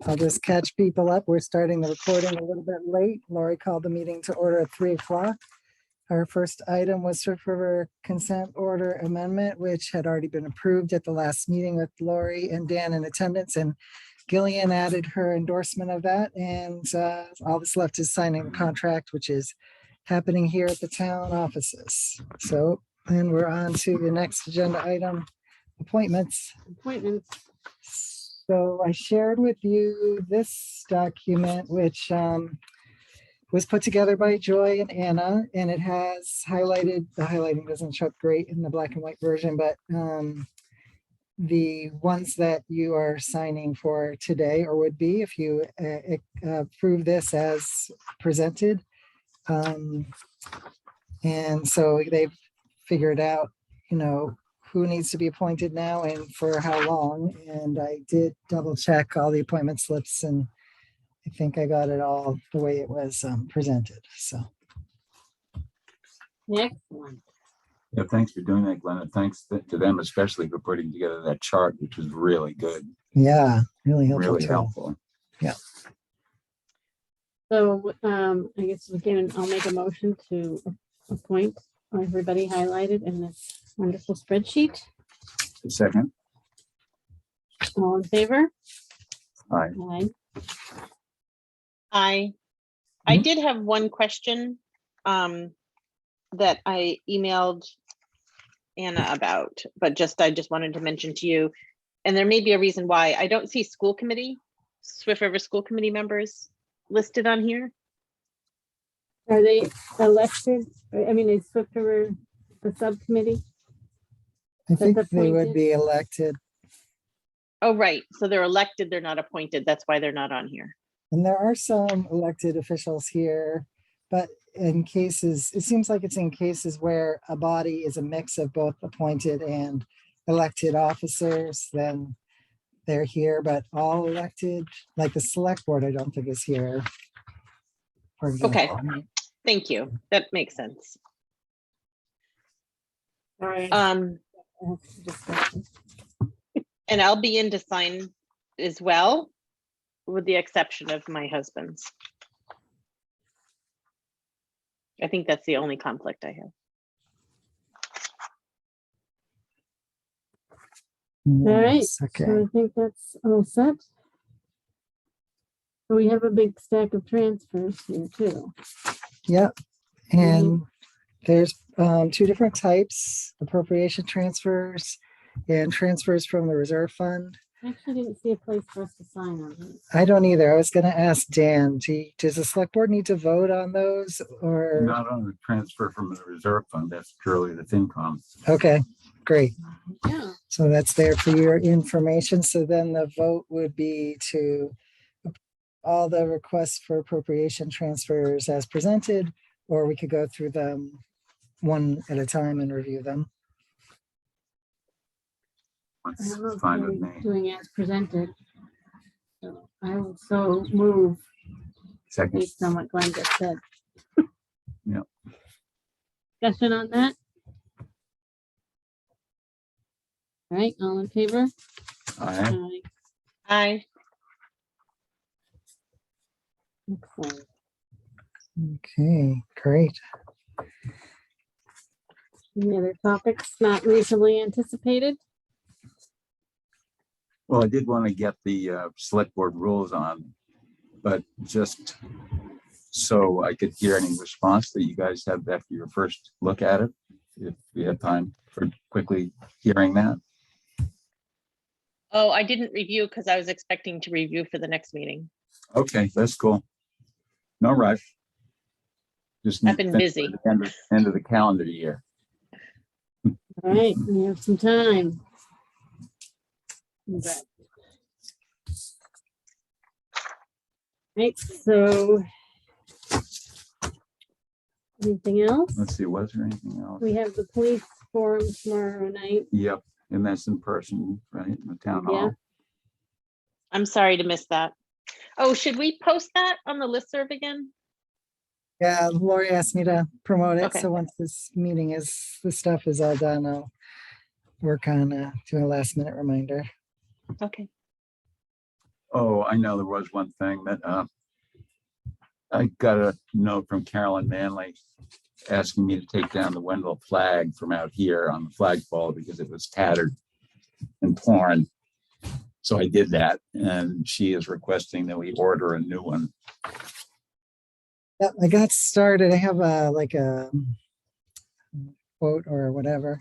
I'll just catch people up. We're starting the recording a little bit late. Lori called the meeting to order at 3 o'clock. Our first item was Swift River consent order amendment, which had already been approved at the last meeting with Lori and Dan in attendance, and Gillian added her endorsement of that. And all that's left is signing the contract, which is happening here at the town offices. So then we're on to the next agenda item, appointments. So I shared with you this document, which was put together by Joy and Anna, and it has highlighted, the highlighting doesn't show up great in the black and white version, but the ones that you are signing for today, or would be if you approve this as presented. And so they've figured out, you know, who needs to be appointed now and for how long. And I did double check all the appointment slips, and I think I got it all the way it was presented. So. Excellent. Yeah, thanks for doing that, Glenn. And thanks to them, especially for putting together that chart, which was really good. Yeah, really helpful. Really helpful. Yeah. So I guess again, I'll make a motion to appoint everybody highlighted in this wonderful spreadsheet. A second. All in favor? Aye. Aye. I did have one question that I emailed Anna about, but I just wanted to mention to you, and there may be a reason why I don't see Swift River School Committee members listed on here. Are they elected? I mean, is Swift River the subcommittee? I think they would be elected. Oh, right. So they're elected, they're not appointed. That's why they're not on here. And there are some elected officials here, but in cases, it seems like it's in cases where a body is a mix of both appointed and elected officers, then they're here, but all elected, like the select board, I don't think is here. For example. Okay, thank you. That makes sense. All right. And I'll be in to sign as well, with the exception of my husband's. I think that's the only conflict I have. All right, Okay. so I think that's all set. So we have a big stack of transfers here too. Yep. And there's two different types: appropriation transfers and transfers from the reserve fund. I actually didn't see a place for us to sign on this. I don't either. I was going to ask Dan, does the select board need to vote on those, or? Not on the transfer from the reserve fund. That's purely the FinCom. Okay, great. Yeah. So that's there for your information. So then the vote would be to all the requests for appropriation transfers as presented, or we could go through them one at a time and review them. That's I'm fine okay with me. doing as presented. So I will so move Second. based on what Glenn just said. Yep. Discussion on that? All right, all in favor? Aye. Aye. Excellent. Okay, great. Any other topics not reasonably anticipated? Well, I did want to get the select board rules on, but just so I could hear any response that you guys have after your first look at it, if we have time for quickly hearing that. Oh, I didn't review because I was expecting to review for the next meeting. Okay, that's cool. No rush. Just I've been busy. End of the calendar year. All right, we have some time. Okay. Right, so anything else? Let's see, was there anything else? We have the police forum tomorrow night. Yep, and that's in person, right, in the town Yeah. hall. I'm sorry to miss that. Oh, should we post that on the listserv again? Yeah, Lori asked me to promote it. Okay. So once this meeting is, the stuff is all done, I'll work on doing a last minute reminder. Okay. Oh, I know there was one thing that I got a note from Carolyn Manley asking me to take down the Wendell flag from out here on the flagpole because it was tattered and torn. So I did that, and she is requesting that we order a new one. Yeah, I got started. I have a quote or whatever,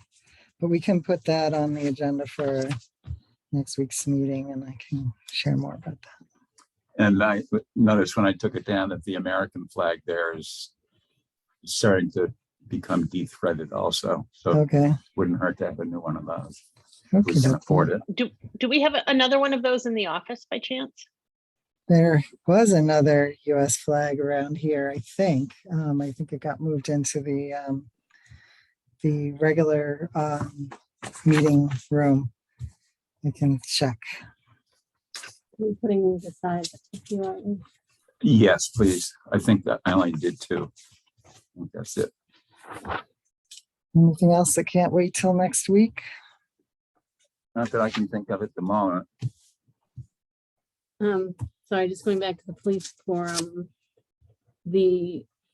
but we can put that on the agenda for next week's meeting, and I can share more about that. And I noticed when I took it down that the American flag there is starting to become de-threaded also. So it Okay. wouldn't hurt to have a new one of those. Okay. We can afford it. Do we have another one of those in the office by chance? There was another US flag around here, I think. I think it got moved into the regular meeting room. I can check. I'm putting these aside if you want. Yes, please. I think that I only did two. I think that's it. Anything else that can't wait till next week? Not that I can think of at the moment. Sorry, just going back to the police forum.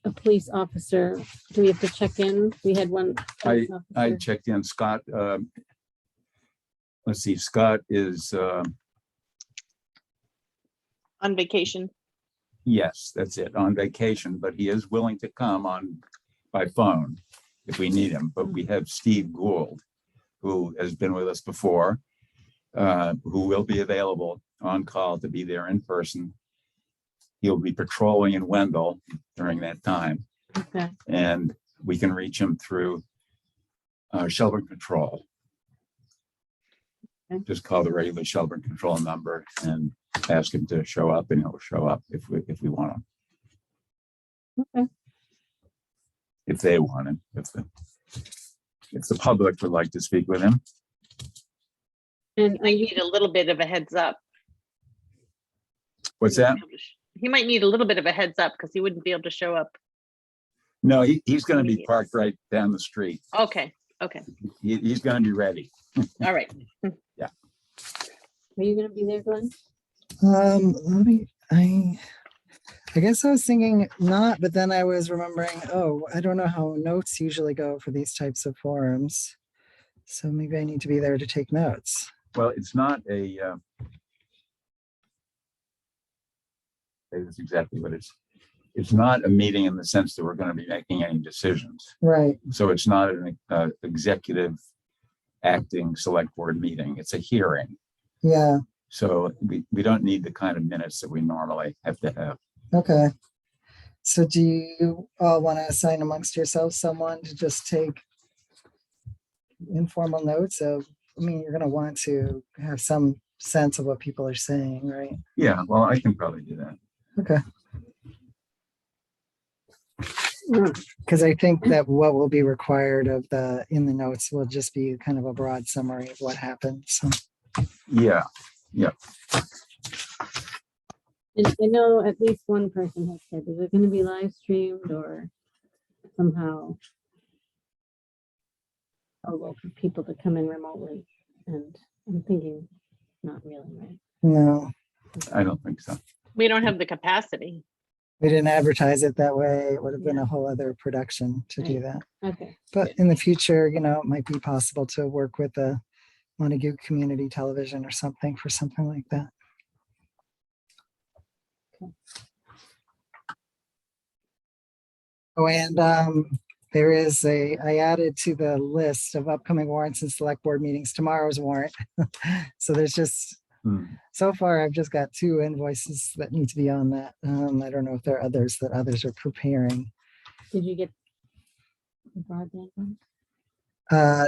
A police officer, do we have to check in? We had one. police I officer. checked in Scott. Let's see, Scott is, On vacation? yes, that's it, on vacation, but he is willing to come on by phone if we need him. But we have Steve Gould, who has been with us before, who will be available on call to be there in person. He'll be patrolling in Wendell during that time, Okay, and we can reach him through Shelburne Control. Okay. Just call the regular Shelburne Control number and ask him to show up, and he'll show up if we want him. okay. If they want him, if the public would like to speak with him. And I need a little bit of a heads up. What's that? He might need a little bit of a heads up because he wouldn't be able to show up. No, he's going to be parked right down the street. Okay, okay, He's going to be ready. all right. are you gonna be there, Glenn? I guess I was thinking not, but then I was remembering, oh, I don't know how notes usually go for these types of forums. So maybe I need to be there to take notes. Well, it's not a, that's exactly what it's not a meeting in the sense that we're going to be making any decisions. Right. So it's not an executive acting select board meeting. It's a hearing. Yeah. So we don't need the kind of minutes that we normally have to have. Okay. So do you all want to assign amongst yourselves someone to just take informal notes of, I mean, you're going to want to have some sense of what people are saying, right? Yeah, well, I can probably do that. Okay. Because I think that what will be required of in the notes will just be kind of a broad summary of what happened. So. Yeah. And I know at least one person has said, is it gonna be live streamed or somehow available for people to come in remotely? And I'm thinking, not really, right? No, I don't think so. We don't have the capacity. we didn't advertise it that way. It would have been Yeah. a whole other production to do Right. that. Okay, But in the future, it might be possible to work with a Montague Community Television or something for something like that. Okay. Oh, and I added to the list of upcoming warrants and select board meetings tomorrow's warrant. So there's just, so far, I've just got 2 invoices that need to be on that. I don't know if there are others that others are preparing. did you get the broadband one?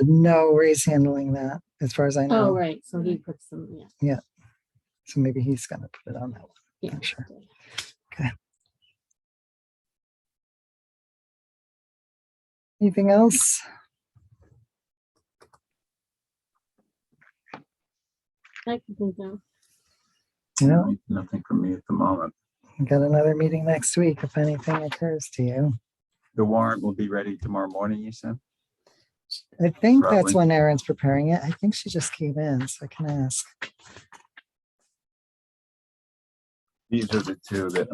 No, Ray's handling that as far as I know. Oh, right, so he puts them, yeah. So maybe he's gonna put it on that one. Yeah. Not sure. Anything else? I can think so. No, Nothing from me at the moment. we got another meeting next week if anything occurs to you. The warrant will be ready tomorrow morning, you said? I think that's Probably. when Erin's preparing it. I think she just came in, so I can ask. These are the two that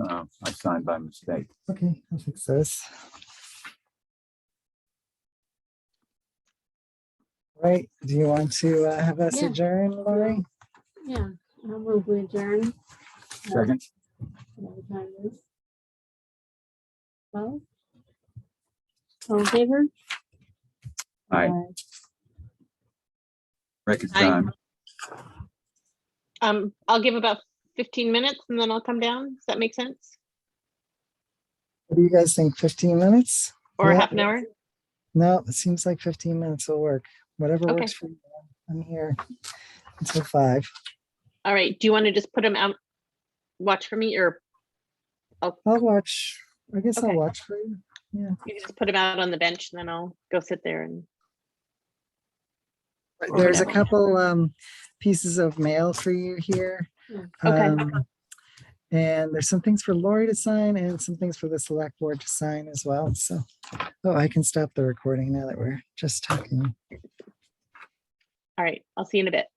I signed by mistake. Okay, I'll fix those. Right, do you want to have us Yeah. adjourn, Lori? Yeah, I'll move we adjourn. Second, Whatever time it is. 12? All in favor? Aye. record's Aye. done. I'll give about 15 minutes and then I'll come down. Does that make sense? What do you guys think, 15 minutes? Or Yeah. half an hour? No, it seems like 15 minutes will work. Whatever Okay. works for you. I'm here until 5. All right. Do you want to just put them out? Watch for me, or I'll watch. I guess Okay. I'll watch for you. Yeah. you can just put them out on the bench and then I'll go sit there and Or There's a whatever. couple pieces of mail for you here. Okay. And there's some things for Lori to sign and some things for the select board to sign as well. So, oh, I can stop the recording now that we're just talking. All right. I'll see you in a bit.